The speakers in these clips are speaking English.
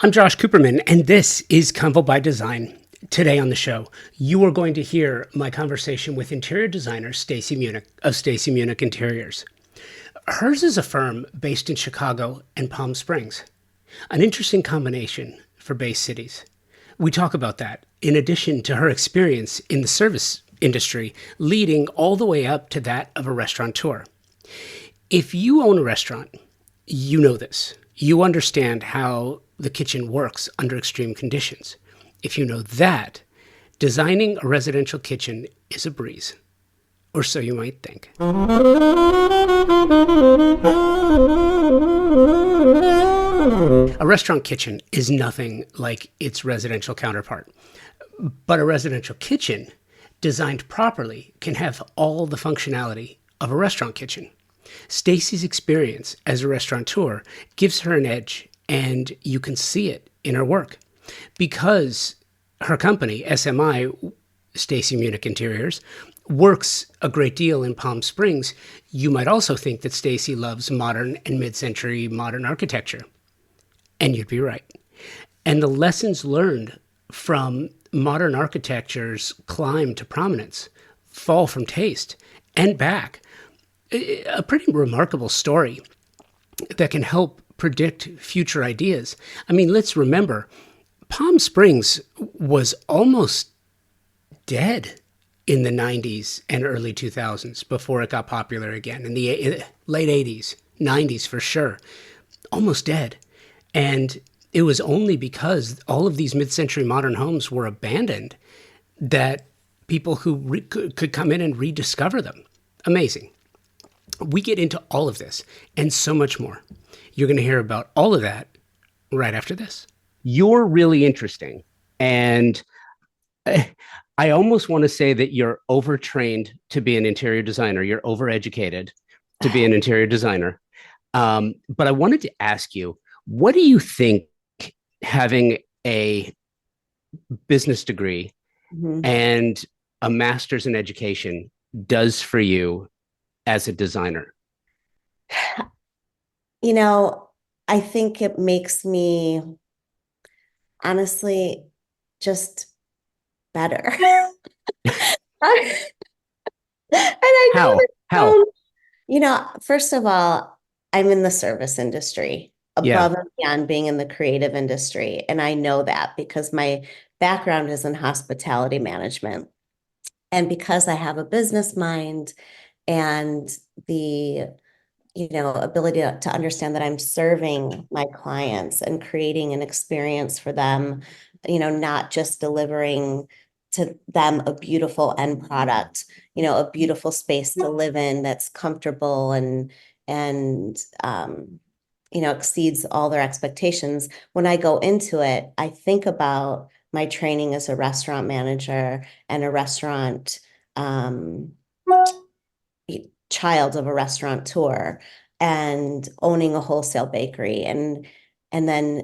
I'm Josh Cooperman, and this is Convo by Design. Today on the show, you are going to hear my conversation with interior designer Staci Munic of Staci Munic Interiors. Hers is a firm based in Chicago and Palm Springs, an interesting combination for base cities. We talk about that, in addition to her experience in the service industry, leading all the way up to that of a restaurateur. If you own a restaurant, you know this. You understand how the kitchen works under extreme conditions. If you know that, designing a residential kitchen is a breeze. Or so you might think. A restaurant kitchen is nothing like its residential counterpart. But a residential kitchen, designed properly, can have all the functionality of a restaurant kitchen. Staci's experience as a restaurateur gives her an edge, and you can see it in her work. Because her company, SMI, Staci Munic Interiors, works a great deal in Palm Springs, you might also think that Staci loves modern and mid-century modern architecture. And you'd be right. And the lessons learned from modern architecture's climb to prominence, fall from taste, and back. A pretty remarkable story that can help predict future ideas. I mean, let's remember, Palm Springs was almost dead in the 90s and early 2000s before it got popular again, in the late 80s, 90s for sure. Almost dead. And it was only because all of these mid-century modern homes were abandoned that people who could come in and rediscover them. Amazing. We get into all of this and so much more. You're going to hear about all of that right after this. You're really interesting. And I almost want to say that you're overtrained to be an interior designer. You're overeducated to be an interior designer. But I wanted to ask you, what do you think having a business degree and a master's in education does for you as a designer? You know, I think it makes me honestly just better. And I know How? that How? first of all, I'm in the service industry Yeah. above and beyond being in the creative industry. And I know that because my background is in hospitality management. And because I have a business mind and the ability to understand that I'm serving my clients and creating an experience for them, not just delivering to them a beautiful end product, a beautiful space to live in that's comfortable and exceeds all their expectations. When I go into it, I think about my training as a restaurant manager and a restaurant um, child of a restaurateur and owning a wholesale bakery and then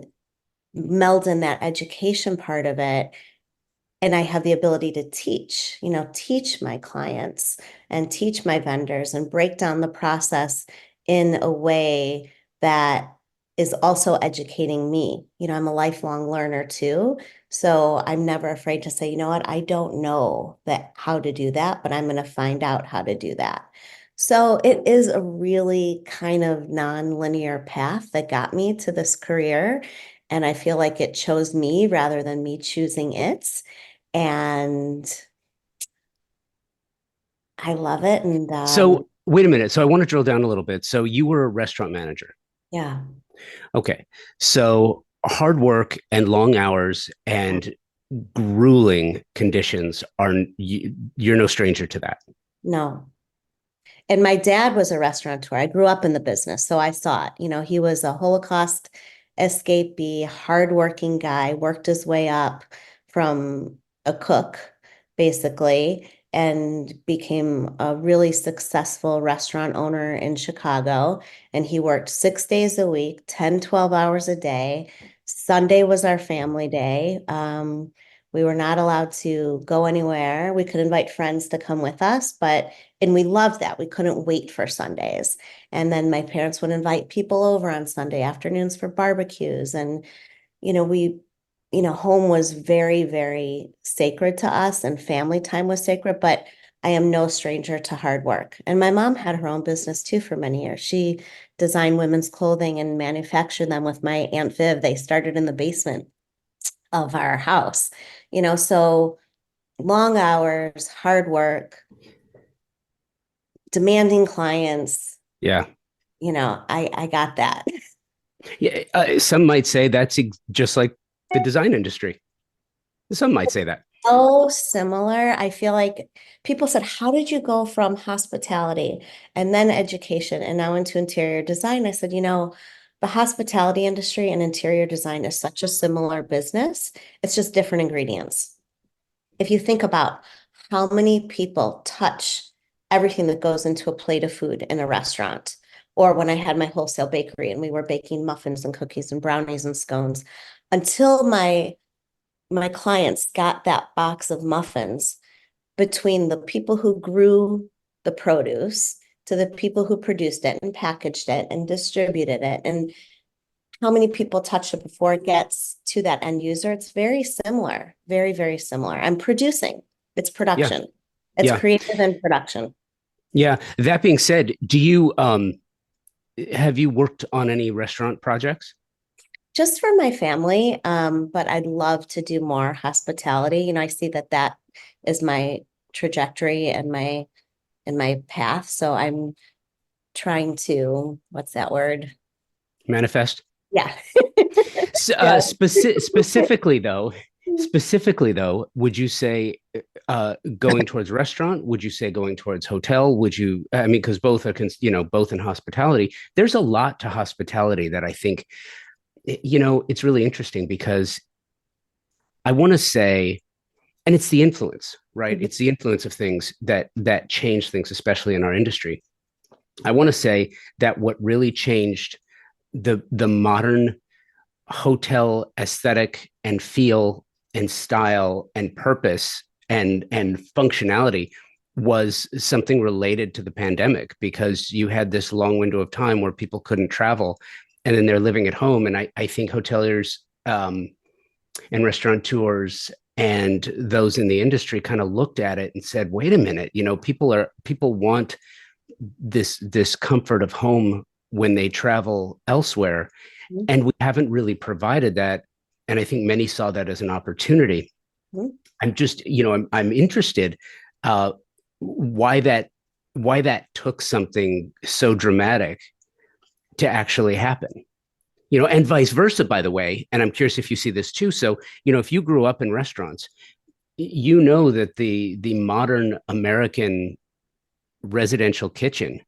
meld in that education part of it. And I have the ability to teach my clients and teach my vendors and break down the process in a way that is also educating me. I'm a lifelong learner too. So I'm never afraid to say, you know what, I don't know that how to do that, but I'm going to find out how to do that. So it is a really kind of non-linear path that got me to this career. And I feel like it chose me rather than me choosing it. And I love it. And So wait a minute. So I want to drill down a little bit. So you were a restaurant manager. yeah. Okay. So hard work and long hours and grueling conditions are you're no stranger to that. No. And my dad was a restaurateur. I grew up in the business, so I saw it. He was a Holocaust escapee, hardworking guy, worked his way up from a cook, basically, and became a really successful restaurant owner in Chicago. And he worked 6 days a week, 10, 12 hours a day. Sunday was our family day. We were not allowed to go anywhere. We could invite friends to come with us, and we loved that. We couldn't wait for Sundays. And then my parents would invite people over on Sunday afternoons for barbecues. And, we, home was very, very sacred to us and family time was sacred, but I am no stranger to hard work. And my mom had her own business too for many years. She designed women's clothing and manufactured them with my Aunt Viv. They started in the basement of our house, so long hours, hard work, demanding clients, Yeah. I got that. Yeah. Some might say that's just like the design industry. Some might say that. So similar. I feel like people said, how did you go from hospitality and then education and now into interior design? I said, the hospitality industry and interior design is such a similar business. It's just different ingredients. If you think about how many people touch everything that goes into a plate of food in a restaurant, or when I had my wholesale bakery and we were baking muffins and cookies and brownies and scones, until my clients got that box of muffins, between the people who grew the produce to the people who produced it and packaged it and distributed it, and how many people touch it before it gets to that end user, it's very similar, very, very similar. I'm producing, it's Yeah. production, it's Yeah. creative and production. Yeah. That being said, do you have you worked on any restaurant projects? Just for my family, but I'd love to do more hospitality. I see that is my trajectory and my path. So I'm trying to, what's that word? Manifest? Yeah. Uh, Yeah. specifically though, would you say going towards restaurant? Would you say going towards hotel? Would you? I mean, because both are, both in hospitality. There's a lot to hospitality that I think, it's really interesting because I want to say, and it's the influence, right? Mhm. It's the influence of things that change things, especially in our industry. I want to say that what really changed the modern hotel aesthetic and feel and style and purpose and functionality was something related to the pandemic, because you had this long window of time where people couldn't travel and then they're living at home. And I think hoteliers and restaurateurs and those in the industry kind of looked at it and said, wait a minute, people want this comfort of home when they travel elsewhere, and we haven't really provided that. And I think many saw that as an opportunity. Mhm. I'm just, I'm interested uh, why that took something so dramatic to actually happen. And vice versa, by the way. And I'm curious if you see this too. So, if you grew up in restaurants, you know that the modern American residential kitchen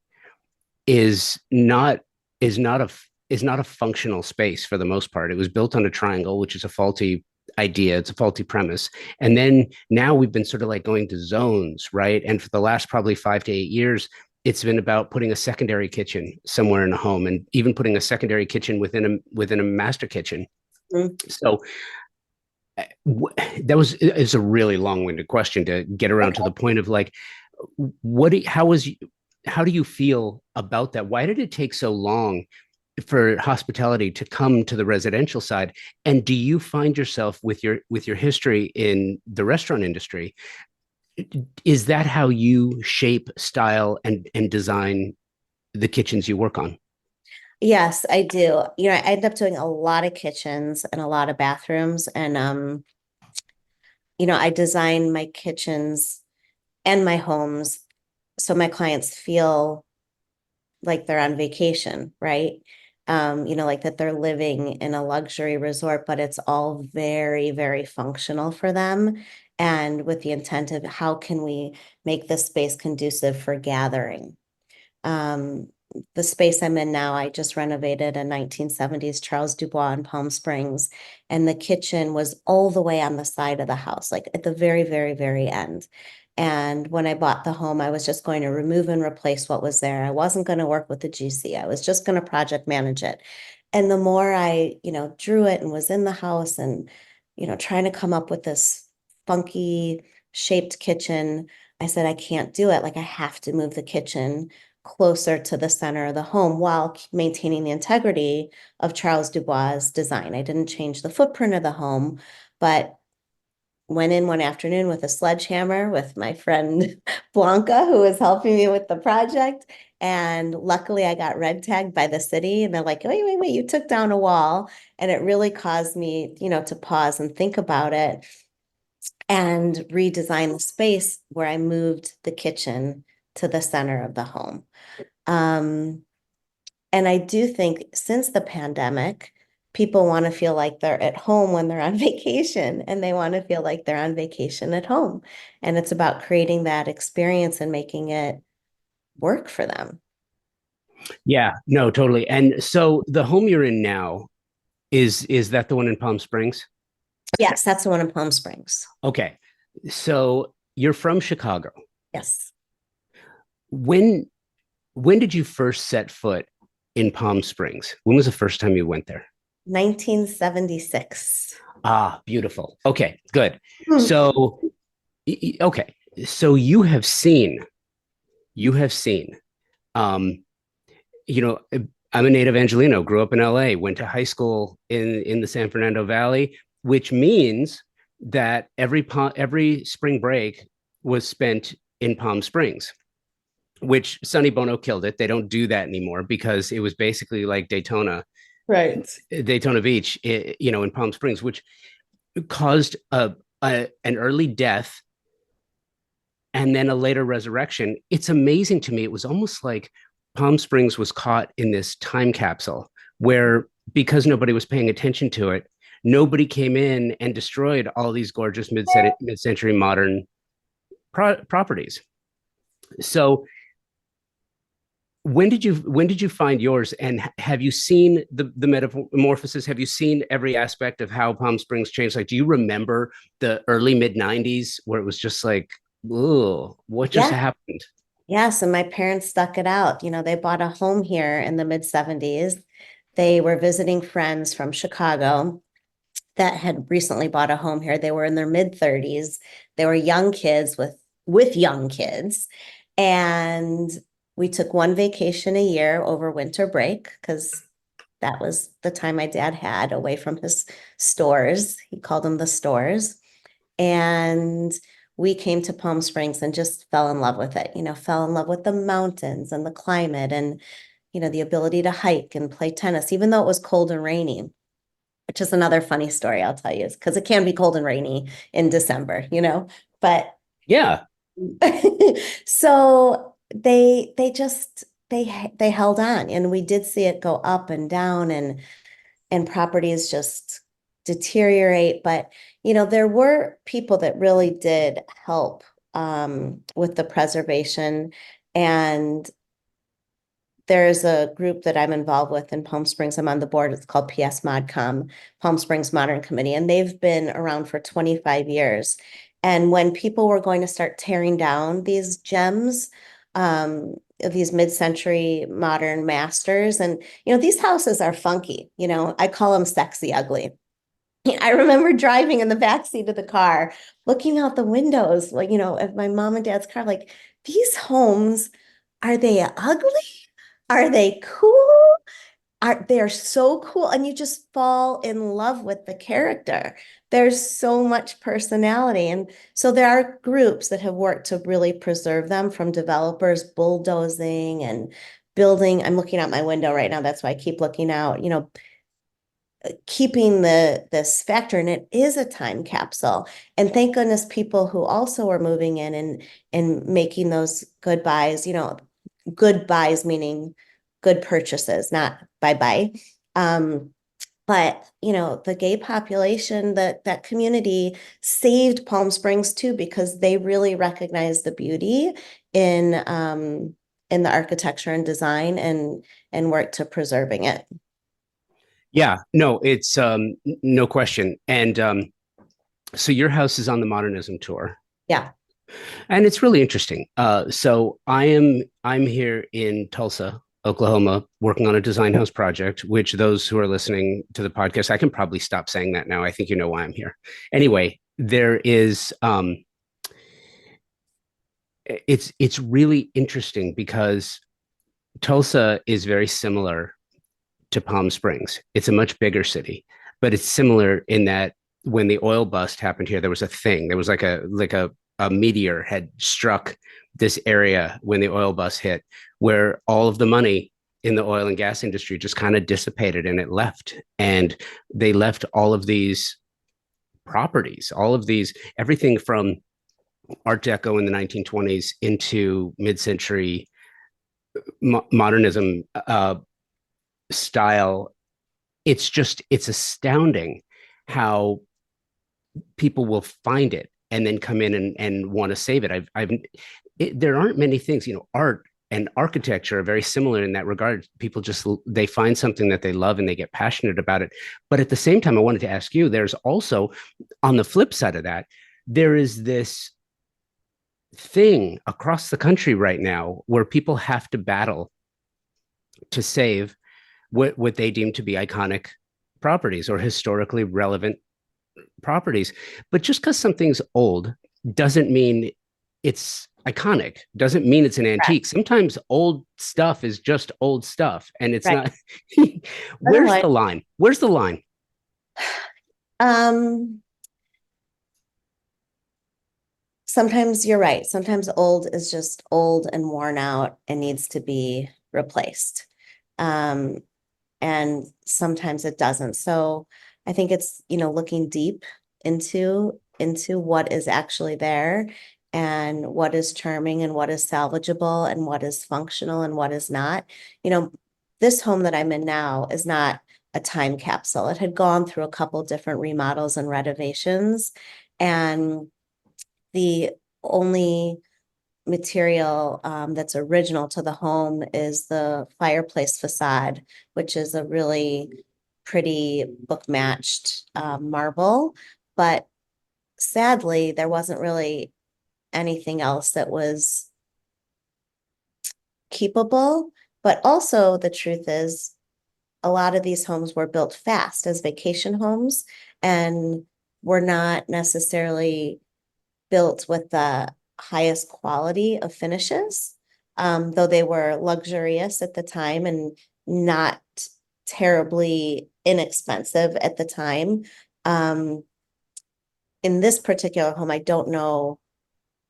is not is not a is not a functional space for the most part. It was built on a triangle, which is a faulty idea. It's a faulty premise. And then now we've been sort of like going to zones, right? And for the last probably 5 to 8 years, it's been about putting a secondary kitchen somewhere in a home, and even putting a secondary kitchen within a master kitchen. Mhm. So that was is a really long-winded question to get around to the point of like, what do, how was how do you feel about that? Why did it take so long for hospitality to come to the residential side? And do you find yourself with your history in the restaurant industry, is that how you shape style and design the kitchens you work on? Yes, I do. I end up doing a lot of kitchens and a lot of bathrooms. And I design my kitchens and my homes so my clients feel like they're on vacation, right? Like that they're living in a luxury resort, but it's all very, very functional for them. And with the intent of how can we make this space conducive for gathering? Um, the space I'm in now, I just renovated a 1970s Charles Dubois in Palm Springs, and the kitchen was all the way on the side of the house, like at the very, very, very end. And when I bought the home, I was just going to remove and replace what was there. I wasn't going to work with the GC. I was just going to project manage it. And the more I, drew it and was in the house and, trying to come up with this funky shaped kitchen, I said, I can't do it. Like I have to move the kitchen closer to the center of the home while maintaining the integrity of Charles Dubois' design. I didn't change the footprint of the home, but went in one afternoon with a sledgehammer with my friend Blanca, who was helping me with the project. And luckily, I got red tagged by the city. And they're like, wait, you took down a wall. And it really caused me, to pause and think about it and redesign the space where I moved the kitchen to the center of the home. And I do think since the pandemic, people want to feel like they're at home when they're on vacation, and they want to feel like they're on vacation at home. And it's about creating that experience and making it work for them. Yeah, no, totally. And so the home you're in now is that the one in Palm Springs? Yes, that's the one in Palm Springs. Okay. So you're from Chicago. Yes. When when did you first set foot in Palm Springs? When was the first time you went there? 1976. Ah, beautiful. Okay, good. Hmm. So okay. So you have seen um you know, I'm a native Angelino, grew up in LA, went to high school in the San Fernando Valley, which means that every spring break was spent in Palm Springs, which Sonny Bono killed it. They don't do that anymore because it was basically like Right. Daytona Beach, in Palm Springs, which caused an early death and then a later resurrection. It's amazing to me. It was almost like Palm Springs was caught in this time capsule where, because nobody was paying attention to it, nobody came in and destroyed all these gorgeous mid-century modern properties. So when did you find yours, and have you seen the metamorphosis? Have you seen every aspect of how Palm Springs changed? Like, do you remember the early mid 90s where it was just like, oh, what just Yeah. happened? Yes. And my parents stuck it out. They bought a home here in the mid 70s. They were visiting friends from Chicago that had recently bought a home here. They were in their mid 30s. They were young kids with young kids. And we took one vacation a year over winter break because that was the time my dad had away from his stores. He called them the stores. And we came to Palm Springs and just fell in love with it, fell in love with the mountains and the climate and, the ability to hike and play tennis, even though it was cold and rainy, which is another funny story I'll tell you, is because it can be cold and rainy in December, but Yeah. so they held on, and we did see it go up and down, and properties just deteriorate. But there were people that really did help with the preservation. And there's a group that I'm involved with in Palm Springs. I'm on the board. It's called PS ModCom, Palm Springs Modern Committee, and they've been around for 25 years. And when people were going to start tearing down these gems, these mid-century modern masters, and these houses are funky. I call them sexy ugly. I remember driving in the backseat of the car, looking out the windows, like, at my mom and dad's car, like, these homes, are they ugly? Are they cool? They're so cool, and you just fall in love with the character. There's so much personality. And so there are groups that have worked to really preserve them, from developers bulldozing and building. I'm looking out my window right now. That's why I keep looking out, keeping this factor. And it is a time capsule. And thank goodness people who also are moving in and making those good buys, good buys meaning good purchases, not bye-bye. But the gay population, that community saved Palm Springs too, because they really recognize the beauty in the architecture and design, and work to preserving it. Yeah, no, it's no question. And so your house is on the modernism tour, Yeah. and it's really interesting. So I'm here in Tulsa, Oklahoma, working on a design house project. Which, those who are listening to the podcast, I can probably stop saying that now. I think you know why I'm here. Anyway, there is it's really interesting because Tulsa is very similar to Palm Springs. It's a much bigger city, but it's similar in that when the oil bust happened here, there was a thing. There was like a meteor had struck this area when the oil bust hit, where all of the money in the oil and gas industry just kind of dissipated and it left. And they left all of these properties, all of these, everything from Art Deco in the 1920s into mid-century modernism style. It's astounding how people will find it and then come in and want to save it. There aren't many things, art and architecture are very similar in that regard. People just, they find something that they love and they get passionate about it. But at the same time, I wanted to ask you, there's also, on the flip side of that, there is this thing across the country right now where people have to battle to save what they deem to be iconic properties or historically relevant properties. But just because something's old doesn't mean it's iconic, doesn't mean it's an Right. antique. Sometimes old stuff is just old stuff and it's Right. not. Where's Otherwise, the line? Where's the line? um, sometimes you're right. Sometimes old is just old and worn out and needs to be replaced. Um, and sometimes it doesn't. So I think it's, looking deep into what is actually there and what is charming and what is salvageable and what is functional and what is not. You know, this home that I'm in now is not a time capsule. It had gone through a couple different remodels and renovations, and the only material that's original to the home is the fireplace facade, which is a really pretty book matched marble. But sadly, there wasn't really anything else that was keepable. But also, the truth is, a lot of these homes were built fast as vacation homes and were not necessarily built with the highest quality of finishes, though they were luxurious at the time and not terribly inexpensive at the time. Um, in this particular home, I don't know.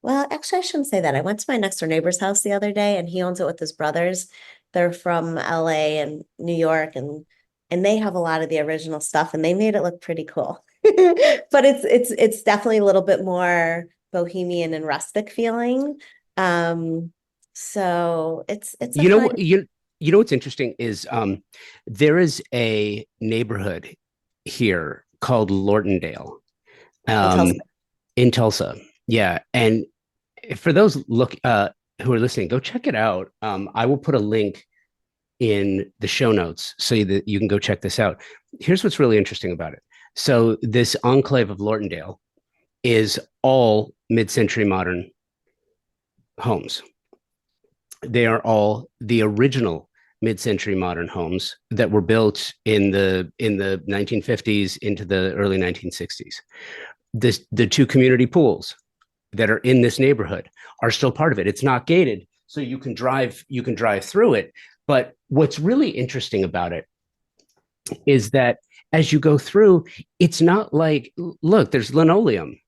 Well, actually, I shouldn't say that. I went to my next door neighbor's house the other day, and he owns it with his brothers. They're from LA and New York, and they have a lot of the original stuff, and they made it look pretty cool. But it's definitely a little bit more bohemian and rustic feeling. Um, so it's a You know, fun you know what's interesting is there is a neighborhood here called Lortondale until um, in Tulsa. Yeah, and for those who are listening, go check it out. I will put a link in the show notes so that you can go check this out. Here's what's really interesting about it. So this enclave of Lortondale is all mid-century modern homes. They are all the original mid-century modern homes that were built in the 1950s into the early 1960s. The two community pools that are in this neighborhood are still part of it. It's not gated, so you can drive through it. But what's really interesting about it is that as you go through, it's not like, look, there's linoleum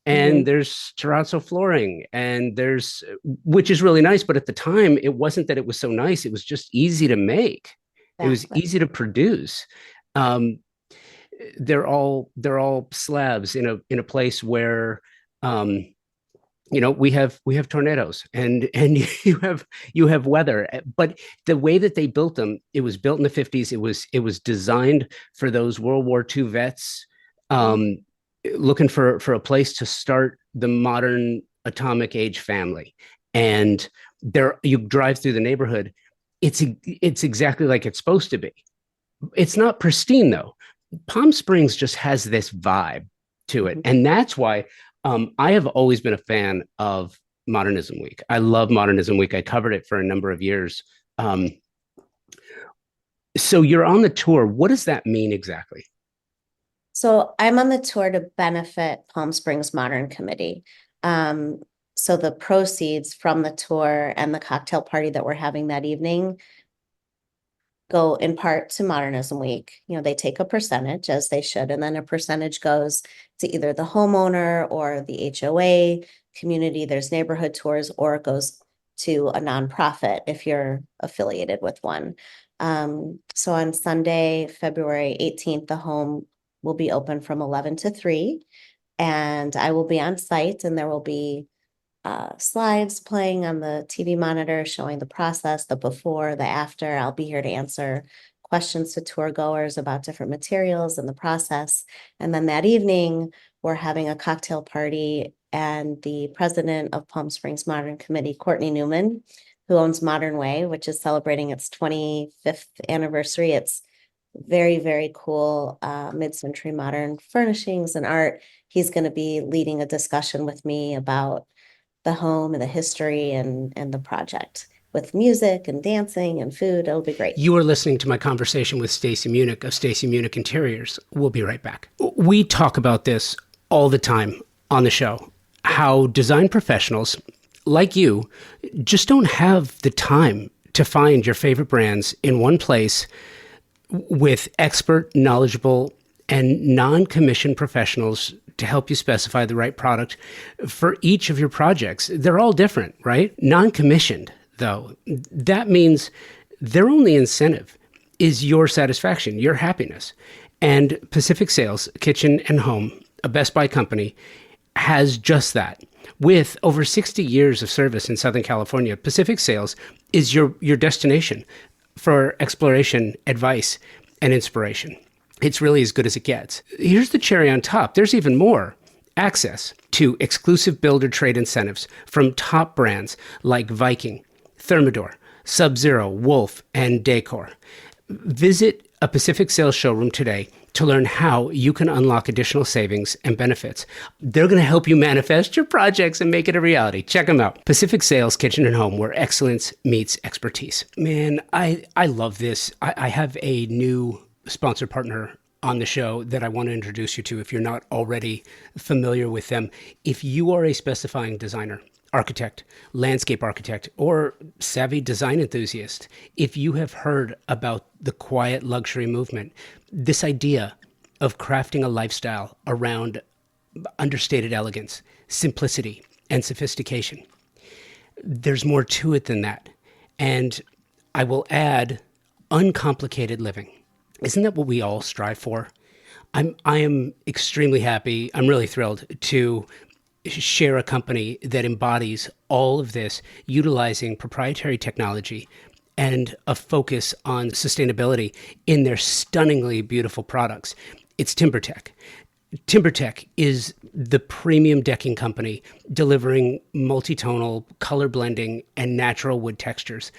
and Mhm. there's terrazzo flooring and there's, which is really nice, but at the time it wasn't that it was so nice, it was just easy to make, it was Exactly. easy to produce. um, they're all slabs in a place where um, we have tornadoes and you have weather, but the way that they built them, it was built in the 50s. It was designed for those World War II vets um, looking for a place to start the modern atomic age family. And there, you drive through the neighborhood, it's exactly like it's supposed to be. It's not pristine though. Palm Springs just has this vibe to it, Mhm. and that's why I have always been a fan of Modernism Week. I love Modernism Week. I covered it for a number of years. So you're on the tour. What does that mean exactly? So I'm on the tour to benefit Palm Springs Modern Committee. Um, So the proceeds from the tour and the cocktail party that we're having that evening go in part to Modernism Week. They take a percentage, as they should, and then a percentage goes to either the homeowner or the HOA community. There's neighborhood tours, or it goes to a nonprofit if you're affiliated with one. So on Sunday, February 18th, the home will be open from 11 to 3, and I will be on site, and there will be slides playing on the TV monitor showing the process, the before, the after. I'll be here to answer questions to tour goers about different materials and the process. And then that evening, we're having a cocktail party, and the president of Palm Springs Modern Committee, Courtney Newman, who owns Modern Way, which is celebrating its 25th anniversary. It's very, very cool mid-century modern furnishings and art. He's going to be leading a discussion with me about the home and the history and the project, with music and dancing and food. It'll be great. You are listening to my conversation with Staci Munic of Staci Munic Interiors. We'll be right back. We talk about this all the time on the show, how design professionals like you just don't have the time to find your favorite brands in one place with expert, knowledgeable, and non-commissioned professionals to help you specify the right product for each of your projects. They're all different, right? Non-commissioned, though, that means their only incentive is your satisfaction, your happiness. And Pacific Sales Kitchen and Home, a Best Buy company, has just that. With over 60 years of service in Southern California, Pacific Sales is your destination for exploration, advice, and inspiration. It's really as good as it gets. Here's the cherry on top. There's even more. Access to exclusive builder trade incentives from top brands like Viking, Thermador, Sub-Zero, Wolf, and Decor. Visit a Pacific Sales showroom today to learn how you can unlock additional savings and benefits. They're going to help you manifest your projects and make it a reality. Check them out. Pacific Sales Kitchen and Home, where excellence meets expertise. Man, I love this. I have a new sponsor partner on the show that I want to introduce you to if you're not already familiar with them. If you are a specifying designer, architect, landscape architect, or savvy design enthusiast, if you have heard about the quiet luxury movement, this idea of crafting a lifestyle around understated elegance, simplicity, and sophistication, there's more to it than that. And I will add uncomplicated living. Isn't that what we all strive for? I am extremely happy. I'm really thrilled to share a company that embodies all of this, utilizing proprietary technology and a focus on sustainability in their stunningly beautiful products. It's TimberTech. TimberTech is the premium decking company delivering multi-tonal, color blending, and natural wood textures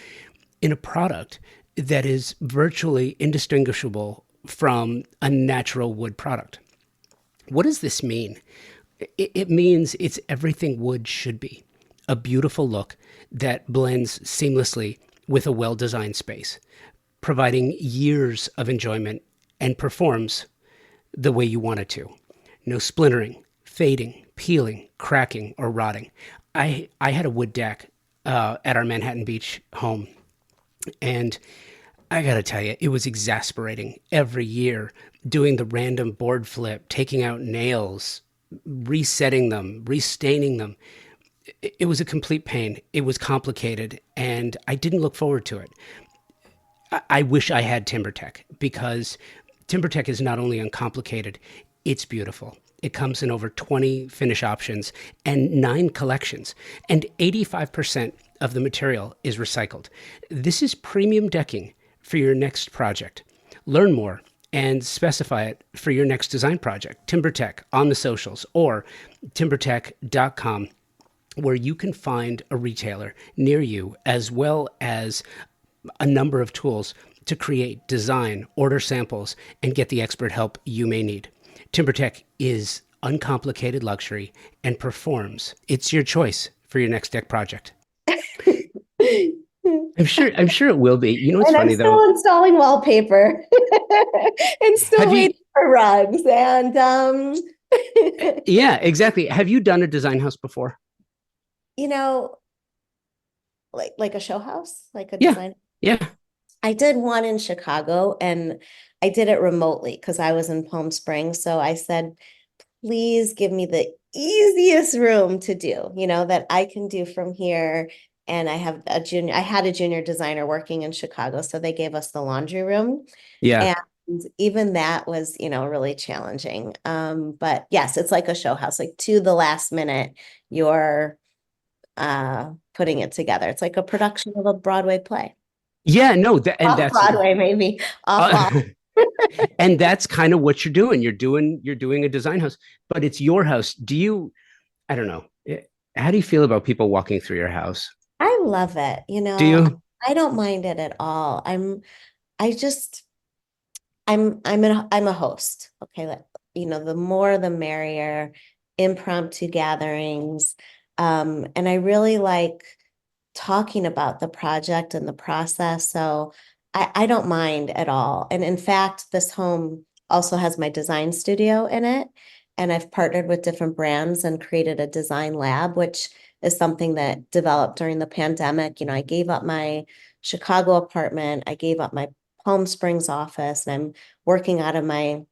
in a product that is virtually indistinguishable from a natural wood product. What does this mean? It means it's everything wood should be. A beautiful look that blends seamlessly with a well-designed space, providing years of enjoyment, and performs the way you want it to. No splintering, fading, peeling, cracking, or rotting. I had a wood deck at our Manhattan Beach home, and I gotta tell you, it was exasperating every year doing the random board flip, taking out nails, resetting them, restaining them. It was a complete pain. It was complicated, and I didn't look forward to it. I wish I had TimberTech, because TimberTech is not only uncomplicated, it's beautiful. It comes in over 20 finish options and 9 collections, and 85% of the material is recycled. This is premium decking for your next project. Learn more and specify it for your next design project. TimberTech on the socials, or timbertech.com, where you can find a retailer near you, as well as a number of tools to create, design, order samples, and get the expert help you may need. TimberTech is uncomplicated luxury and performs. It's your choice for your next deck project. I'm sure it will be. You know what's And funny I'm still though? installing wallpaper and still Have you? waiting for rugs. And Yeah, exactly. Have you done a design house before? you know, like a show house, like a Yeah. design. Yeah. I did one in Chicago and I did it remotely because I was in Palm Springs. So I said, please give me the easiest room to do, that I can do from here. And I had a junior designer working in Chicago. So they gave us the laundry room. Yeah. And even that was, really challenging. But yes, it's like a show house, like to the last minute, you're putting it together. It's like a production of a Broadway play. Yeah. No, and Off that's Broadway, maybe. uh, Off. and that's kind of what you're doing. You're doing a design house, but it's your house. I don't know. How do you feel about people walking through your house? I love it. Do you? I don't mind it at all. I just, I'm a host. Okay. The more the merrier, impromptu gatherings. And I really like talking about the project and the process. So I don't mind at all. And in fact, this home also has my design studio in it. And I've partnered with different brands and created a design lab, which is something that developed during the pandemic. I gave up my Chicago apartment, I gave up my Palm Springs office, and I'm working out of my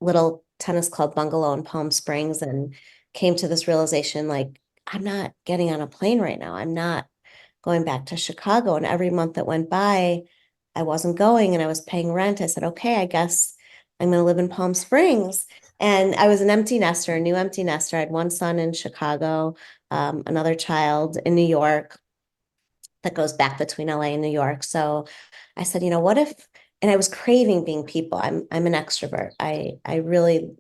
little tennis club bungalow in Palm Springs and came to this realization like, I'm not getting on a plane right now. I'm not going back to Chicago. And every month that went by, I wasn't going and I was paying rent. I said, okay, I guess I'm going to live in Palm Springs. And I was an empty nester, a new empty nester. I had one son in Chicago, another child in New York that goes back between LA and New York. So I said, what if, and I was craving being people. I'm an extrovert. I really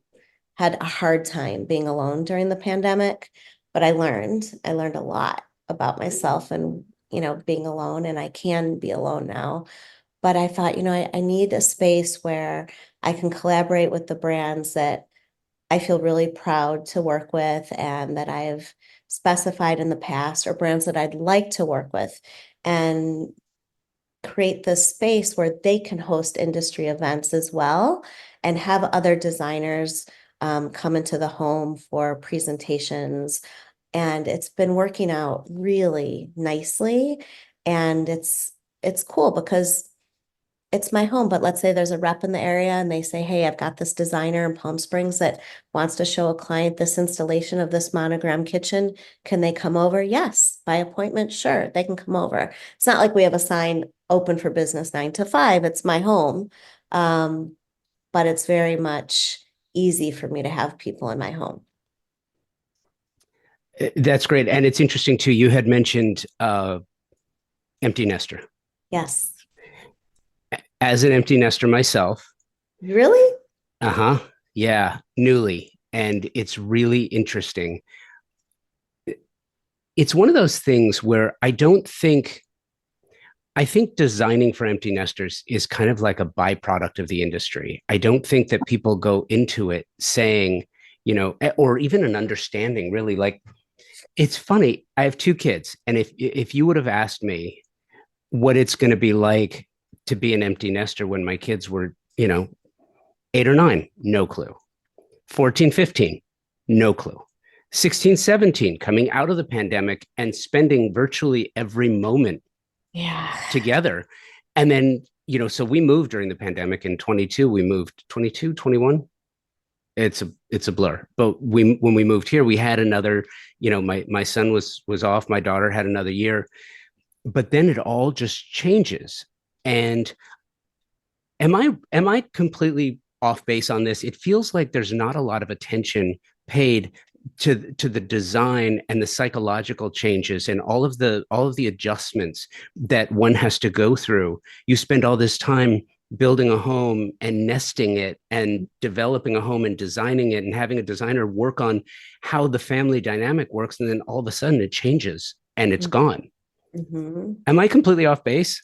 had a hard time being alone during the pandemic, but I learned a lot about myself and, being alone, and I can be alone now. But I thought, I need a space where I can collaborate with the brands that I feel really proud to work with and that I've specified in the past, or brands that I'd like to work with, and create this space where they can host industry events as well and have other designers come into the home for presentations. And it's been working out really nicely. And it's cool because it's my home, but let's say there's a rep in the area and they say, hey, I've got this designer in Palm Springs that wants to show a client this installation of this monogram kitchen. Can they come over? Yes. By appointment, sure, they can come over. It's not like we have a sign open for business 9 to 5. It's my home. Um, but it's very much easy for me to have people in my home. That's great, and it's interesting too. You had mentioned empty nester. Yes. As an empty nester myself, Really? uh-huh, yeah, newly, and it's really interesting. It's one of those things where I think designing for empty nesters is kind of like a byproduct of the industry. I don't think that people go into it saying, or even an understanding really. Like, it's funny. I have two kids, and if you would have asked me what it's going to be like to be an empty nester when my kids were, 8 or 9, no clue. 14, 15, no clue. 16, 17, coming out of the pandemic and spending virtually every moment Yeah. together. And then, so we moved during the pandemic in 22, we moved 22, 21. It's a blur. But when we moved here, we had another, my son was off, my daughter had another year, but then it all just changes. And am I completely off base on this? It feels like there's not a lot of attention paid to the design and the psychological changes and all of the adjustments that one has to go through. You spend all this time building a home and nesting it and developing a home and designing it and having a designer work on how the family dynamic works, and then all of a sudden it changes and it's gone. Mhm. Am I completely off base?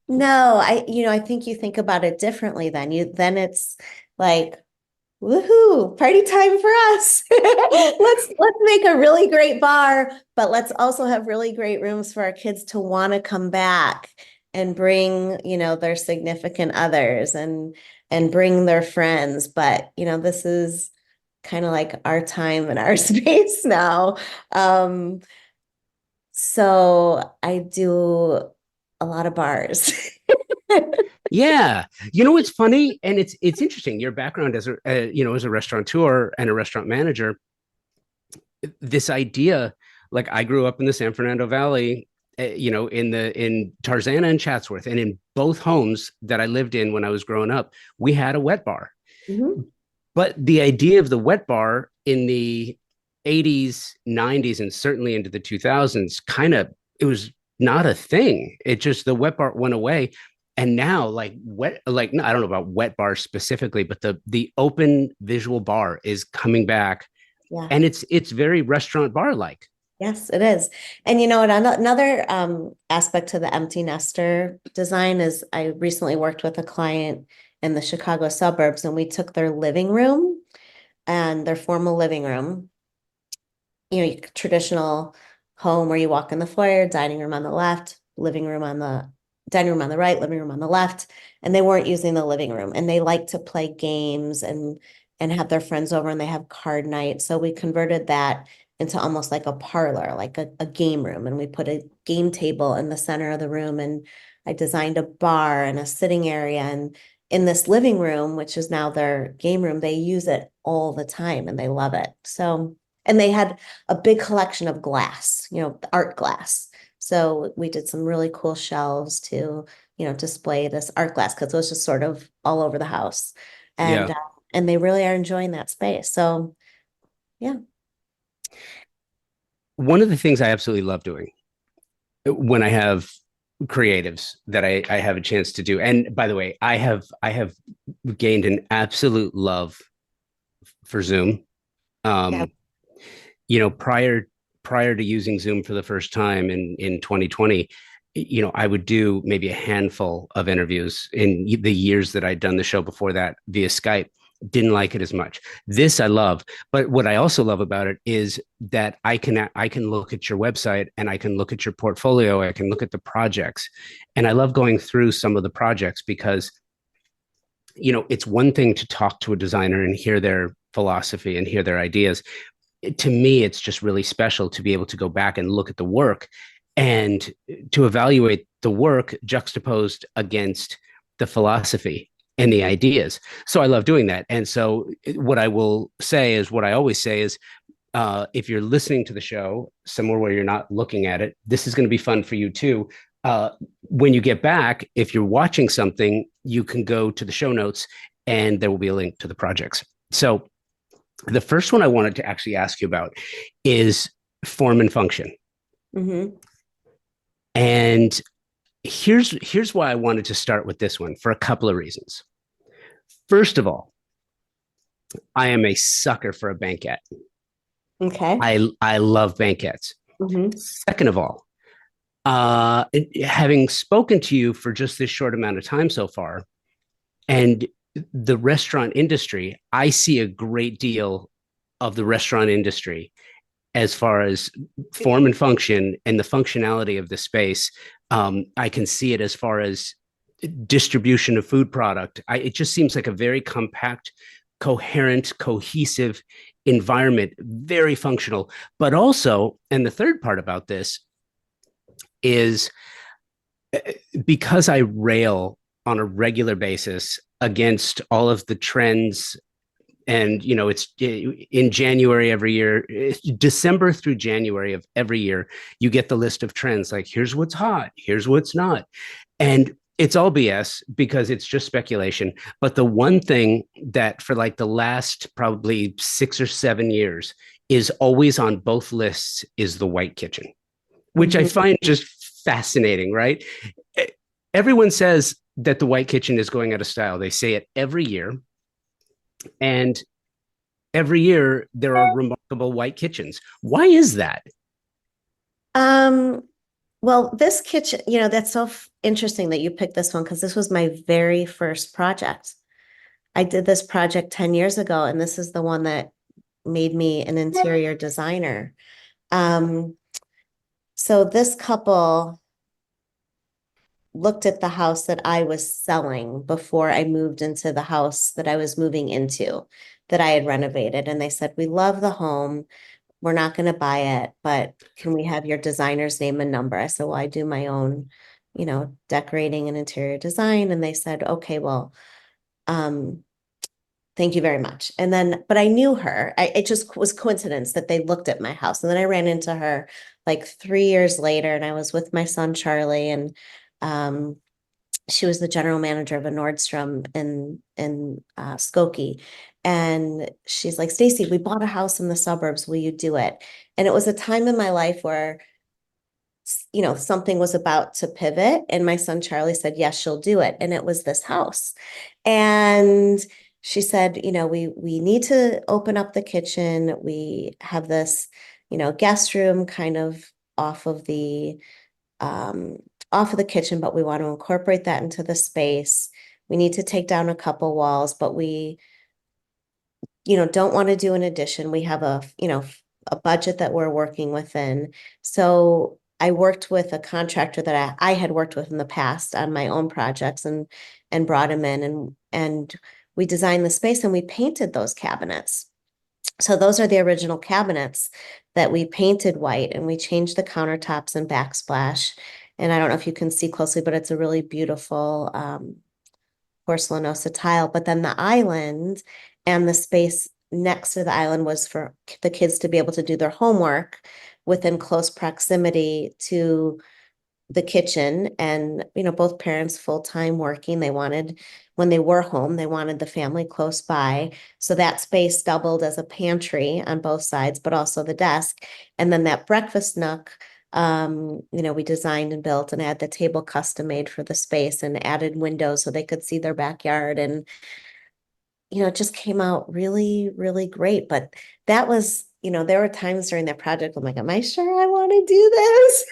No, I think you think about it differently then. Then it's like, woohoo, party time for us. Let's make a really great bar, but let's also have really great rooms for our kids to want to come back and bring, their significant others and bring their friends. But, this is kind of like our time and our space now. Um, so I do a lot of bars. Yeah, you know what's funny, and it's interesting. Your background as a as a restaurateur and a restaurant manager, this idea, like I grew up in the San Fernando Valley, in Tarzana and Chatsworth, and in both homes that I lived in when I was growing up, we had a wet bar. Mhm. But the idea of the wet bar in the 80s, 90s, and certainly into the 2000s, kind of, it was not a thing. It just, the wet bar went away. And now, like wet, like no, I don't know about wet bars specifically, but the open visual bar is coming back, Yeah. and it's very restaurant bar like. Yes, it is. And you know what, another aspect to the empty nester design is I recently worked with a client in the Chicago suburbs, and we took their living room and their formal living room, traditional home where you walk in the foyer, dining room on the left, living room on the dining room on the right, living room on the left, and they weren't using the living room, and they like to play games and have their friends over, and they have card night. So we converted that into almost like a parlor, like a game room, and we put a game table in the center of the room, and I designed a bar and a sitting area, and in this living room, which is now their game room, they use it all the time and they love it. So, and they had a big collection of glass, art glass. So we did some really cool shelves to, display this art glass because it was just sort of all over the house. And Yeah. uh, and they really are enjoying that space. So yeah. One of the things I absolutely love doing when I have creatives that I have a chance to do. And by the way, I have gained an absolute love for Zoom. Yeah. Um, prior to using Zoom for the first time in 2020, I would do maybe a handful of interviews in the years that I'd done the show before that via Skype. Didn't like it as much. This I love, but what I also love about it is that I can look at your website and I can look at your portfolio. I can look at the projects, and I love going through some of the projects because it's one thing to talk to a designer and hear their philosophy and hear their ideas. To me, it's just really special to be able to go back and look at the work and to evaluate the work juxtaposed against the philosophy and the ideas. So I love doing that. And so what I will say is what I always say is if you're listening to the show somewhere where you're not looking at it, this is going to be fun for you too. When you get back, if you're watching something, you can go to the show notes and there will be a link to the projects. So the first one I wanted to actually ask you about is form and function. Mm-hmm. And here's why I wanted to start with this one for a couple of reasons. First of all, I am a sucker for a banquet. Okay. I love banquets. Mm-hmm. Second of all, having spoken to you for just this short amount of time so far, and the restaurant industry, I see a great deal of the restaurant industry as far as form and function and the functionality of the space. I can see it as far as distribution of food product. It just seems like a very compact, coherent, cohesive environment, very functional. But also, and the third part about this is because I rail on a regular basis against all of the trends, and it's in January every year, December through January of every year, you get the list of trends, like here's what's hot, here's what's not, and it's all BS because it's just speculation. But the one thing that for like the last probably 6 or 7 years is always on both lists is the white kitchen, which I Mm-hmm. find just fascinating, right? Everyone says that the white kitchen is going out of style. They say it every year. And every year there are remarkable white kitchens. Why is that? Um, well, this kitchen, that's so interesting that you picked this one because this was my very first project. I did this project 10 years ago, and this is the one that made me an interior designer. Um, so this couple looked at the house that I was selling before I moved into the house that I was moving into. that I had renovated. And they said, we love the home. We're not going to buy it, but can we have your designer's name and number? I said, well, I do my own, decorating and interior design. And they said, okay, well, um, thank you very much. And then, but I knew her. It just was coincidence that they looked at my house. And then I ran into her like 3 years later, and I was with my son, Charlie, and um, she was the general manager of a Nordstrom in Skokie. And she's like, Staci, we bought a house in the suburbs. Will you do it? And it was a time in my life where something was about to pivot. And my son Charlie said, yes, she'll do it. And it was this house. And she said, we need to open up the kitchen. We have this, guest room kind of off of the um off of the kitchen, but we want to incorporate that into the space. We need to take down a couple walls, but we don't want to do an addition. We have a budget that we're working within. So I worked with a contractor that I had worked with in the past on my own projects and brought him in and we designed the space and we painted those cabinets. So those are the original cabinets that we painted white and we changed the countertops and backsplash. And I don't know if you can see closely, but it's a really beautiful porcelanosa tile. But then the island and the space next to the island was for the kids to be able to do their homework within close proximity to the kitchen. And both parents full-time working. They wanted, when they were home, they wanted the family close by, so that space doubled as a pantry on both sides, but also the desk. And then that breakfast nook, we designed and built and had the table custom made for the space and added windows so they could see their backyard. And it just came out really, really great. But that was, there were times during that project, I'm like, am I sure I want to do this?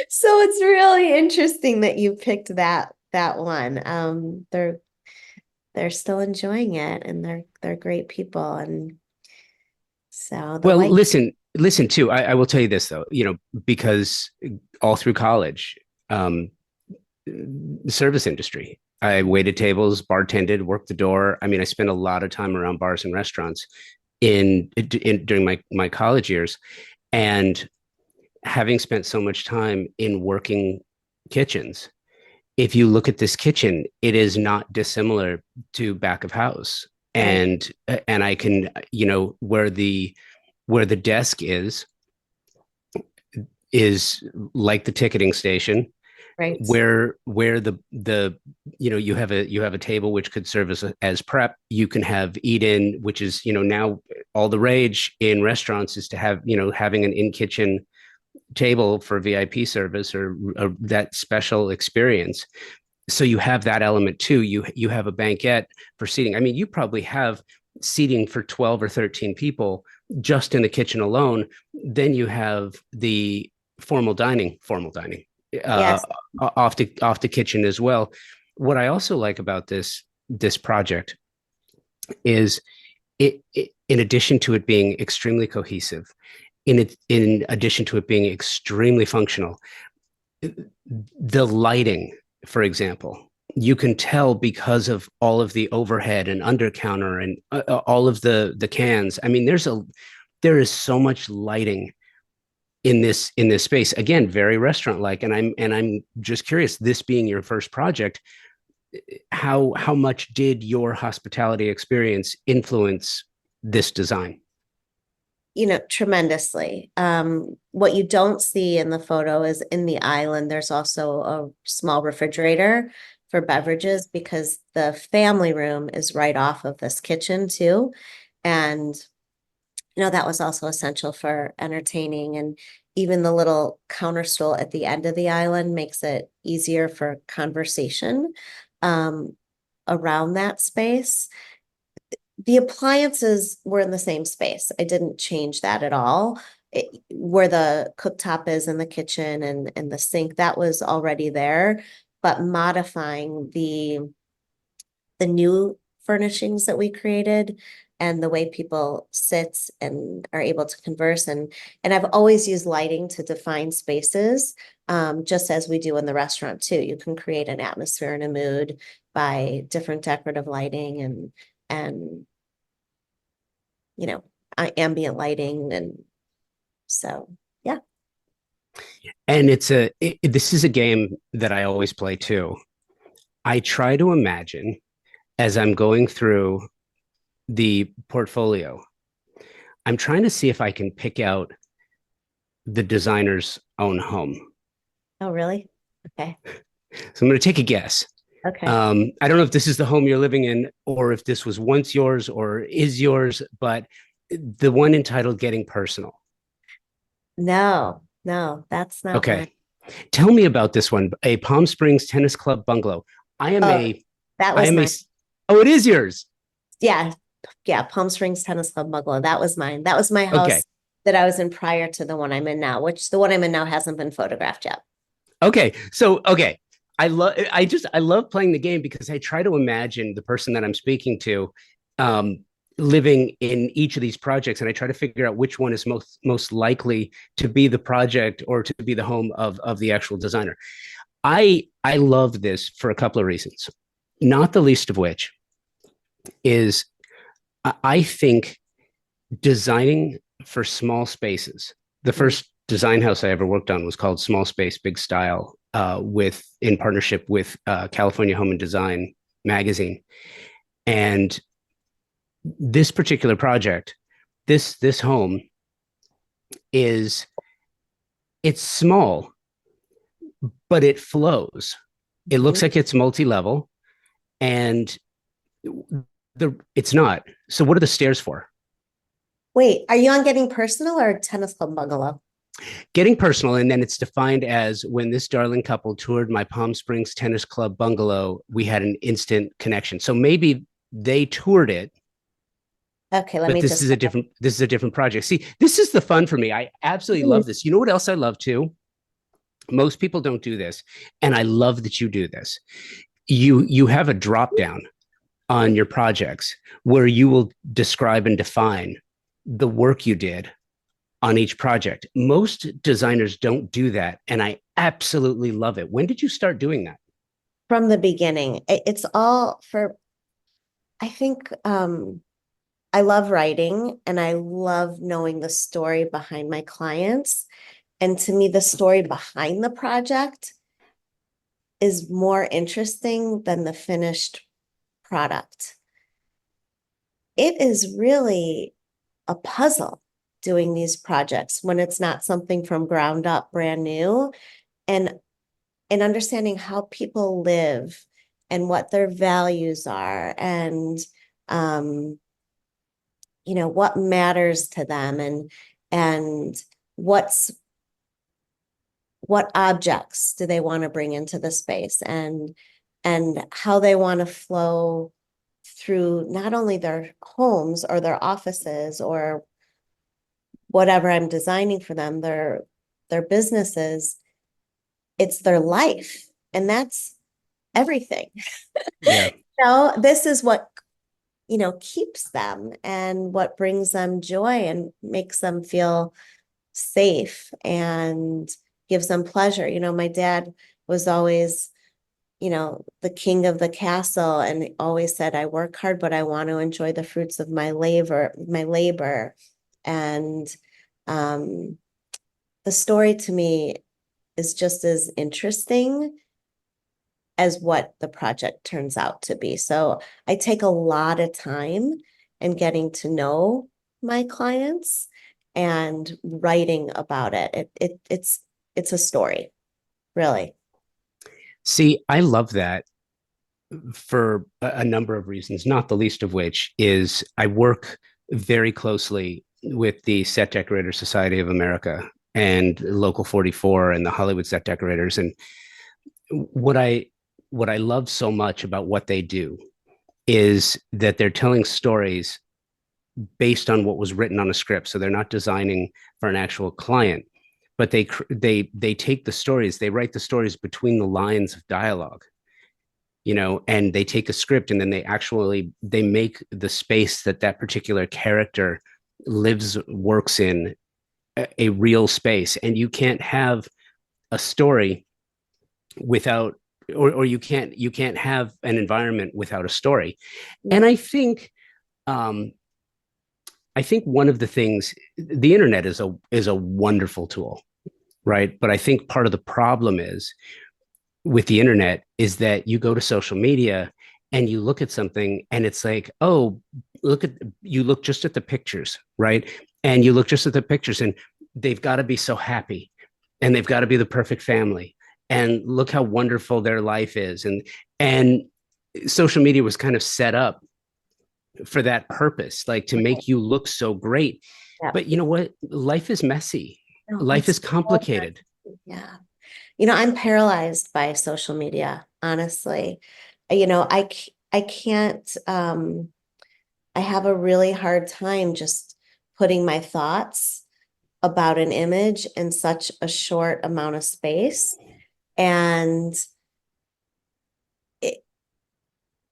So it's really interesting that you picked that one. They're still enjoying it and they're great people. And so the Well, light, listen too. I will tell you this though, because all through college, the service industry, I waited tables, bartended, worked the door. I mean, I spent a lot of time around bars and restaurants during my college years, and having spent so much time in working kitchens, if you look at this kitchen, it is not dissimilar to back of house. right, And I can, where the desk is like the ticketing station, right. where the you have a table which could serve as prep. You can have eat in, which is now all the rage in restaurants is to have having an in kitchen table for VIP service or that special experience. So you have that element too. You have a banquette for seating. I mean, you probably have seating for 12 or 13 people just in the kitchen alone. Then you have the formal dining uh, Yes. off the kitchen as well. What I also like about this project is in addition to it being extremely cohesive, in addition to it being extremely functional, the lighting, for example, you can tell because of all of the overhead and under counter and all of the cans. I mean, there is so much lighting in this space. Again, very restaurant like. And I'm just curious, this being your first project, how much did your hospitality experience influence this design? Tremendously. What you don't see in the photo is in the island, there's also a small refrigerator for beverages because the family room is right off of this kitchen too. And, that was also essential for entertaining. And even the little counter stool at the end of the island makes it easier for conversation um, around that space. The appliances were in the same space. I didn't change that at all. Where the cooktop is in the kitchen and the sink, that was already there, but modifying the new furnishings that we created and the way people sit and are able to converse. And I've always used lighting to define spaces, just as we do in the restaurant too. You can create an atmosphere and a mood by different decorative lighting and you know, ambient lighting. And so, yeah. And this is a game that I always play too. I try to imagine as I'm going through the portfolio, I'm trying to see if I can pick out the designer's own home. Oh, really? Okay. So I'm going to take a guess. Okay. I don't know if this is the home you're living in or if this was once yours or is yours, but the one entitled Getting Personal. No, no, that's not mine. Okay. Tell me about this one. A Palm Springs Tennis Club bungalow. I am Oh, a, that I was am a, mine. oh, it is yours. Yeah. Yeah. Palm Springs Tennis Club Mugwell. That was mine. That was my Okay. house that I was in prior to the one I'm in now, which the one I'm in now hasn't been photographed yet. Okay. So, okay. I love playing the game because I try to imagine the person that I'm speaking to um, living in each of these projects, and I try to figure out which one is most likely to be the project or to be the home of the actual designer. I love this for a couple of reasons, not the least of which is I think designing for small spaces. The Mm. first design house I ever worked on was called Small Space Big Style, with in partnership with California Home and Design magazine. And this particular project, this home is it's small, but it flows. It Mhm. looks like it's multi-level, and it's not. So what are the stairs for? Wait, are you on Getting Personal or Tennis Club Bungalow? Getting Personal, and then it's defined as when this darling couple toured my Palm Springs Tennis Club bungalow, we had an instant connection. So maybe they toured it, Okay, let but me just. this is a different project. See, this is the fun for me. I absolutely Mhm. love this. You know what else I love too? Most people don't do this, and I love that you do this. You have a drop down on your projects where you will describe and define the work you did on each project. Most designers don't do that, and I absolutely love it. When did you start doing that? From the beginning. It's all for, I think, I love writing and I love knowing the story behind my clients. And to me, the story behind the project is more interesting than the finished product. It is really a puzzle doing these projects when it's not something from ground up, brand new, and understanding how people live and what their values are, and um, what matters to them, and what's what objects do they want to bring into the space, and how they want to flow through not only their homes or their offices or whatever I'm designing for them, their businesses. It's their life, and that's everything. Yeah. This is what keeps them and what brings them joy and makes them feel safe and gives them pleasure. My dad was always, the king of the castle, and always said, I work hard, but I want to enjoy the fruits of my labor. And um, the story to me is just as interesting as what the project turns out to be. So I take a lot of time in getting to know my clients and writing about it. It's a story, really. See, I love that for a number of reasons, not the least of which is I work very closely with the Set Decorators Society of America and Local 44 and the Hollywood Set Decorators. And what I what I love so much about what they do is that they're telling stories based on what was written on a script. So they're not designing for an actual client, but they take the stories, they write the stories between the lines of dialogue, and they take a script and then they make the space that that particular character lives works in a real space. And you can't have a story without or you can't have an environment without a story. Yeah. And I think um I think one of the things, the internet is a wonderful tool, right? But I think part of the problem is with the internet is that you go to social media and you look at something and it's like, oh, look at, you look just at the pictures, right? And you look just at the pictures and they've got to be so happy and they've got to be the perfect family and look how wonderful their life is. And social media was kind of set up for that purpose, like to Right. make you look so great. Yeah. But you know what? Life is messy. No, Life it's is so complicated. messy. Yeah. You know, I'm paralyzed by social media, honestly. You know, I can't, I have a really hard time just putting my thoughts about an image in such a short amount of space. And it,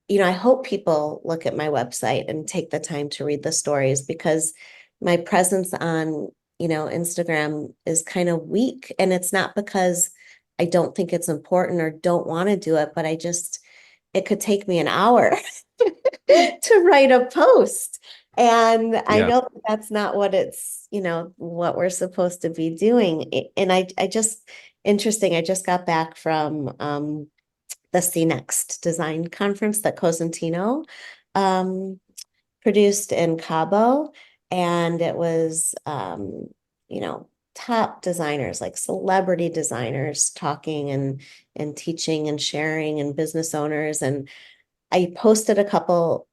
you know, I hope people look at my website and take the time to read the stories because my presence on, you know, Instagram is kind of weak. And it's not because I don't think it's important or don't want to do it, but I just, it could take me an hour to write a post. And I Yeah. know that that's not what it's, you know, what we're supposed to be doing. And I just, interesting, I just got back from the C Next design conference that Cosentino um, produced in Cabo. And it was, you know, top designers, like celebrity designers talking and teaching and sharing and business owners. And I posted a couple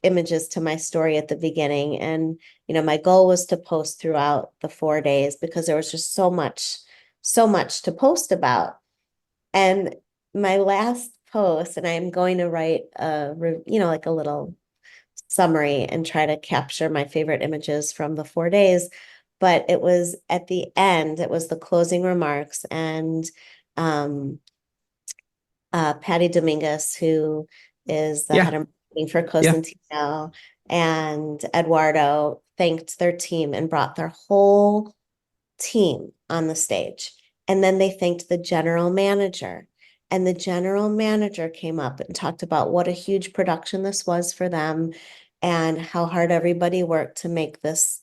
images to my story at the beginning. And, you know, my goal was to post throughout the 4 days because there was just so much to post about. And my last post, and I'm going to write you know, like a little summary and try to capture my favorite images from the 4 days. But it was at the end, it was the closing remarks. And um, Patty Dominguez, who is the head Yeah. of marketing for Yeah. Cosentino, and Eduardo thanked their team and brought their whole team on the stage. And then they thanked the general manager. And the general manager came up and talked about what a huge production this was for them and how hard everybody worked to make this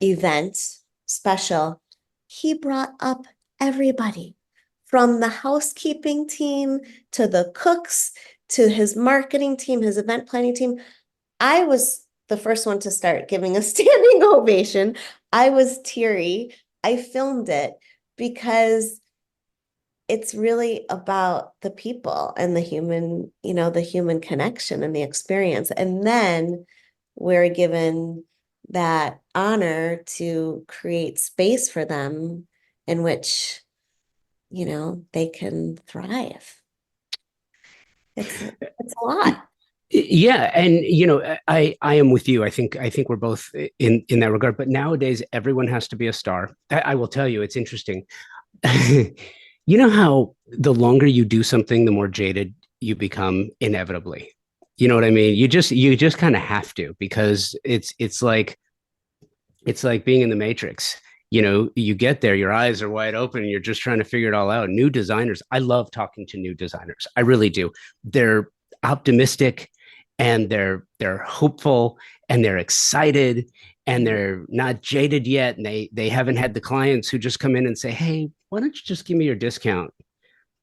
event special. He brought up everybody from the housekeeping team to the cooks to his marketing team, his event planning team. I was the first one to start giving a standing ovation. I was teary. I filmed it because it's really about the people and the human, you know, the human connection and the experience. And then we're given that honor to create space for them in which, you know, they can thrive. It's a lot. Yeah, and you know, I am with you. I think we're both in that regard. But nowadays, everyone has to be a star. I will tell you, it's interesting. You know how the longer you do something, the more jaded you become inevitably. You know what I mean? You just kind of have to because it's like being in the Matrix. You know, you get there, your eyes are wide open, and you're just trying to figure it all out. New designers, I love talking to new designers. I really do. They're optimistic and they're hopeful and they're excited and they're not jaded yet. And they haven't had the clients who just come in and say, "Hey, why don't you just give me your discount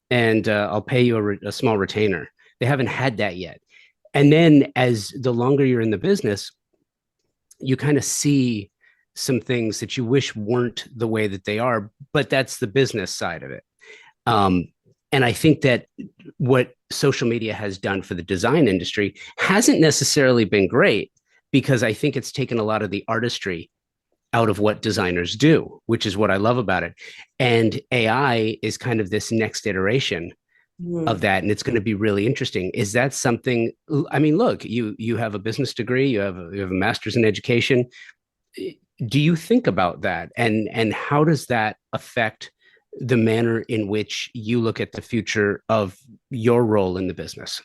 and I'll pay you a small retainer." They haven't had that yet. And then as the longer you're in the business, you kind of see some things that you wish weren't the way that they are, but that's the business side of it. Um, and I think that what social media has done for the design industry hasn't necessarily been great because I think it's taken a lot of the artistry out of what designers do, which is what I love about it. And AI is kind of this next iteration of Mm. that, and it's going to be really interesting. Is that something? I mean, look, you have a business degree, you have a master's in education. Do you think about that, and how does that affect the manner in which you look at the future of your role in the business?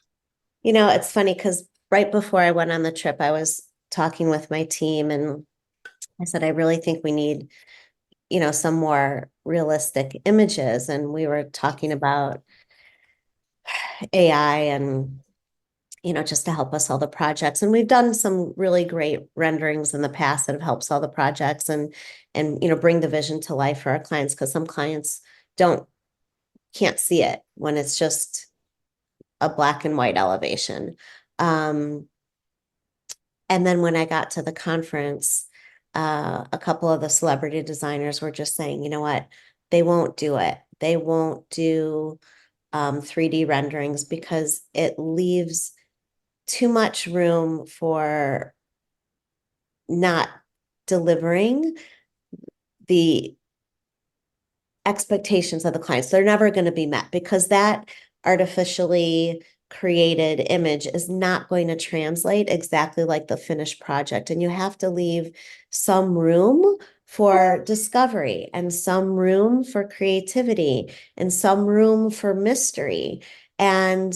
You know, it's funny because right before I went on the trip, I was talking with my team and I said, I really think we need, you know, some more realistic images. And we were talking about AI and, just to help us sell the projects. And we've done some really great renderings in the past that have helped sell the projects and bring the vision to life for our clients, because some clients don't can't see it when it's just a black and white elevation. Um, and then when I got to the conference, a couple of the celebrity designers were just saying, you know what, they won't do it. They won't do 3D renderings because it leaves too much room for not delivering the expectations of the clients. They're never going to be met because that artificially created image is not going to translate exactly like the finished project. And you have to leave some room for discovery and some room for creativity and some room for mystery. And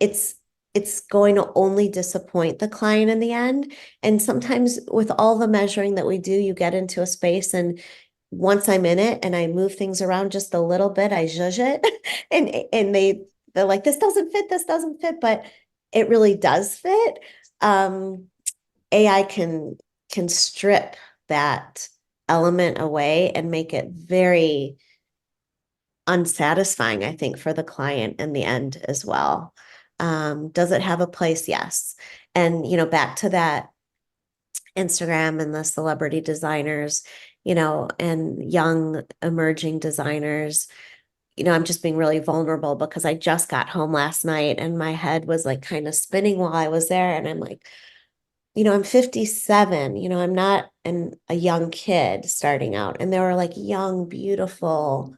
it's it's going to only disappoint the client in the end. And sometimes with all the measuring that we do, you get into a space, and once I'm in it and I move things around just a little bit, I zhuzh it and they're like, this doesn't fit, but it really does fit. AI can strip that element away and make it very unsatisfying, I think, for the client in the end as well. Does it have a place? Yes. And back to that Instagram and the celebrity designers, and young emerging designers. I'm just being really vulnerable because I just got home last night and my head was like kind of spinning while I was there. And I'm like, I'm 57, I'm not a young kid starting out. And there were like young, beautiful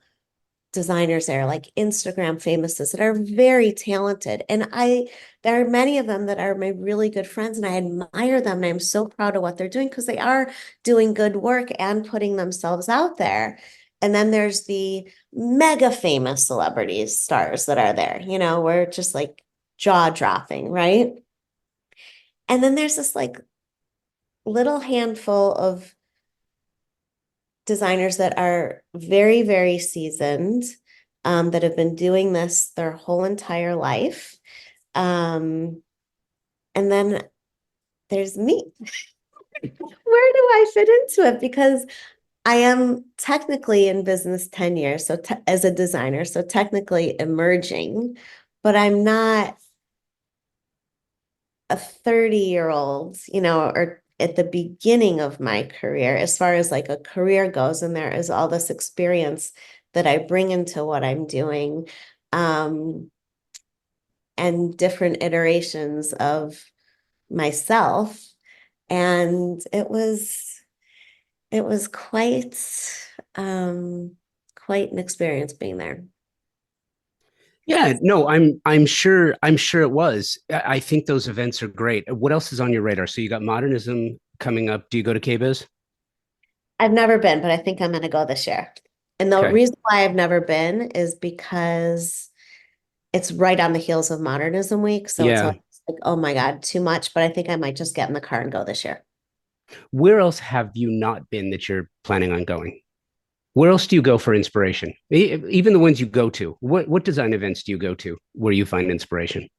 designers there, like Instagram famouses that are very talented. And there are many of them that are my really good friends, and I admire them. And I'm so proud of what they're doing because they are doing good work and putting themselves out there. And then there's the mega famous celebrities, stars that are there, where it's just like jaw dropping, right? And then there's this like little handful of designers that are very, very seasoned, that have been doing this their whole entire life. Um, and then there's me. Where do I fit into it? Because I am technically in business 10 years, so as a designer, so technically emerging, but I'm not a 30-year-old, or at the beginning of my career, as far as like a career goes, and there is all this experience that I bring into what I'm doing, um, and different iterations of myself. And it was um, quite an experience being there. Yeah, no, I'm sure it was. I think those events are great. What else is on your radar? So you got modernism coming up. Do you go to KBIS? I've never been, but I think I'm going to go this year. And the Okay. reason why I've never been is because it's right on the heels of Modernism Week. So it's Yeah. always like, oh my God, too much. But I think I might just get in the car and go this year. Where else have you not been that you're planning on going? Where else do you go for inspiration? Even the ones you go to. What design events do you go to where you find inspiration?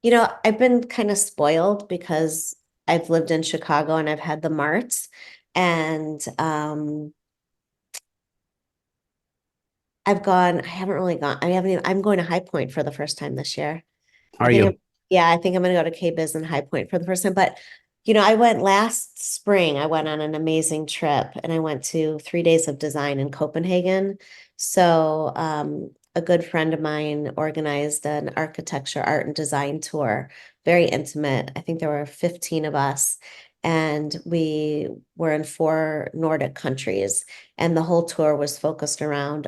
I've been kind of spoiled because I've lived in Chicago and I've had the marts. And I haven't really gone, I haven't even, I'm going to High Point for the first time this year. I Are think you? yeah, I think I'm gonna go to K-Biz and High Point for the first time. But I went last spring. I went on an amazing trip, and I went to 3 days of design in Copenhagen. So a good friend of mine organized an architecture, art, and design tour, very intimate. I think there were 15 of us, and we were in 4 Nordic countries, and the whole tour was focused around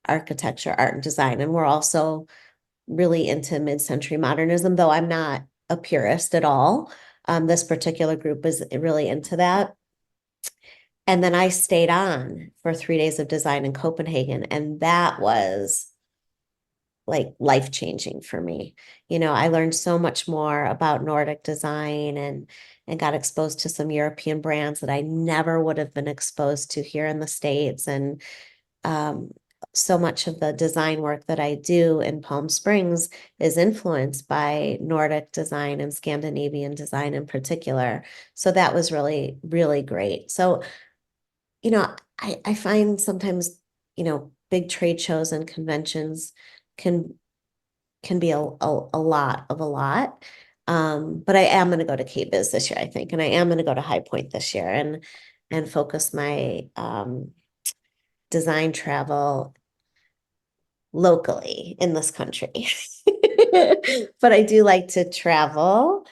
architecture, art, and design. And we're also really into mid-century modernism, though I'm not a purist at all. This particular group is really into that. And then I stayed on for 3 days of design in Copenhagen, and that was like life-changing for me. I learned so much more about Nordic design and got exposed to some European brands that I never would have been exposed to here in the States. And so much of the design work that I do in Palm Springs is influenced by Nordic design and Scandinavian design in particular. So that was really, really great. So, I find sometimes, big trade shows and conventions can be a lot of a lot. But I am going to go to KBIS this year, I think, and I am going to go to High Point this year and focus my design travel locally in this country. But I do like to travel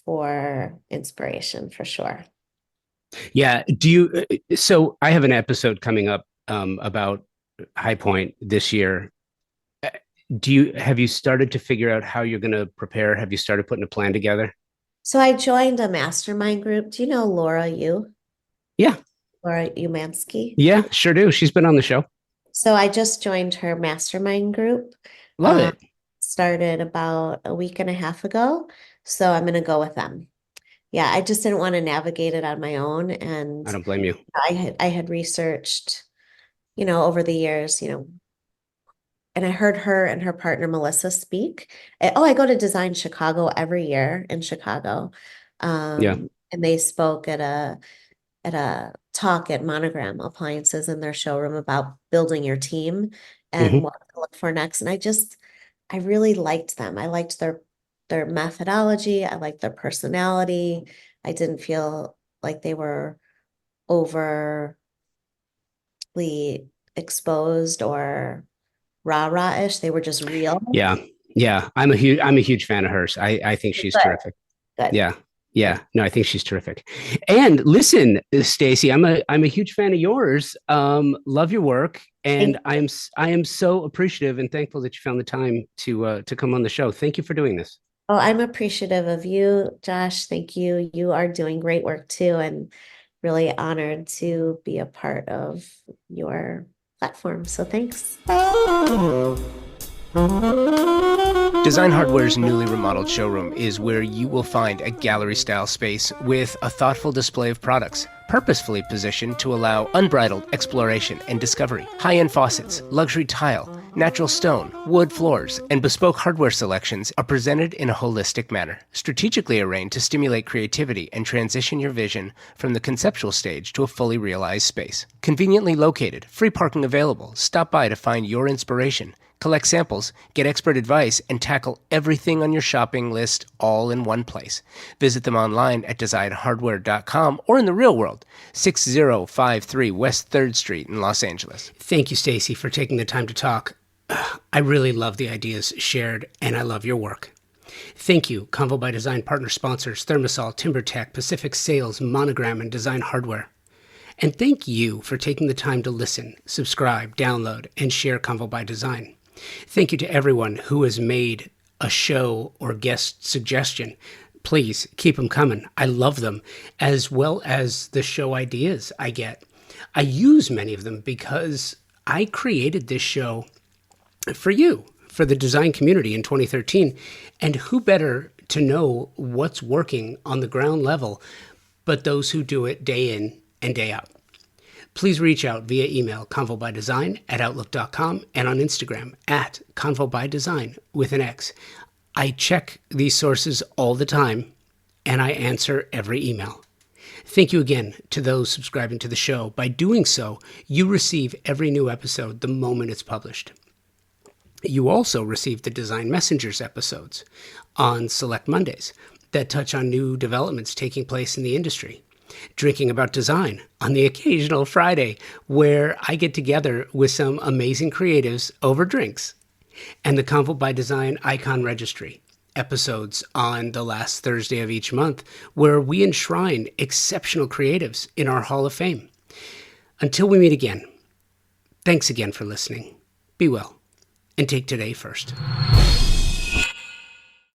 for inspiration for sure. Yeah. So I have an episode coming up about High Point this year. Uh, have you started to figure out how you're going to prepare? Have you started putting a plan together? So I joined a mastermind group. Do you know Yeah. Laura Umansky? Yeah, sure do. She's been on the show. So I just joined her mastermind group. Love Um, it. Started about a week and a half ago. So I'm going to go with them. Yeah, I just didn't want to navigate it on my own. I And don't blame you. I had researched, over the years, and I heard her and her partner Melissa speak. I go to Design Chicago every year in Chicago. Yeah. And they spoke at a talk at Monogram Appliances in their showroom about building your team and Hmm. what to look for next. And I really liked them. I liked their methodology. I liked their personality. I didn't feel like they were overly exposed or rah-rah-ish. They were just real. Yeah. Yeah. I'm a huge fan of hers. I think she's Good, terrific. good, Yeah. good. Yeah. No, I think she's terrific. And listen, Staci, I'm a huge fan of yours. Love your work. And Thank I am so appreciative and thankful that you found the time to come on the show. Thank you for doing this. Oh, I'm appreciative of you, Josh. Thank you. You are doing great work too, and really honored to be a part of your platform. So thanks. Design Hardware's newly remodeled showroom is where you will find a gallery-style space with a thoughtful display of products, purposefully positioned to allow unbridled exploration and discovery. High-end faucets, luxury tile, natural stone, wood floors, and bespoke hardware selections are presented in a holistic manner, strategically arranged to stimulate creativity and transition your vision from the conceptual stage to a fully realized space. Conveniently located, free parking available. Stop by to find your inspiration. Collect samples, get expert advice, and tackle everything on your shopping list all in one place. Visit them online at designhardware.com or in the real world, 6053 West 3rd Street in Los Angeles. Thank you, Staci, for taking the time to talk. I really love the ideas shared, and I love your work. Thank you, Convo by Design partner sponsors Thermosol, TimberTech, Pacific Sales, Monogram, and Design Hardware. And thank you for taking the time to listen, subscribe, download, and share Convo by Design. Thank you to everyone who has made a show or guest suggestion. Please keep them coming. I love them, as well as the show ideas I get. I use many of them because I created this show for you, for the design community in 2013. And who better to know what's working on the ground level but those who do it day in and day out? Please reach out via email, convobydesign@outlook.com, and on Instagram @convobydesign with an X. I check these sources all the time, and I answer every email. Thank you again to those subscribing to the show. By doing so, you receive every new episode the moment it's published. You also receive the Design Messengers episodes on select Mondays that touch on new developments taking place in the industry. Drinking About Design on the occasional Friday, where I get together with some amazing creatives over drinks. And the Convo by Design Icon Registry, episodes on the last Thursday of each month, where we enshrine exceptional creatives in our Hall of Fame. Until we meet again, thanks again for listening. Be well, and take today first.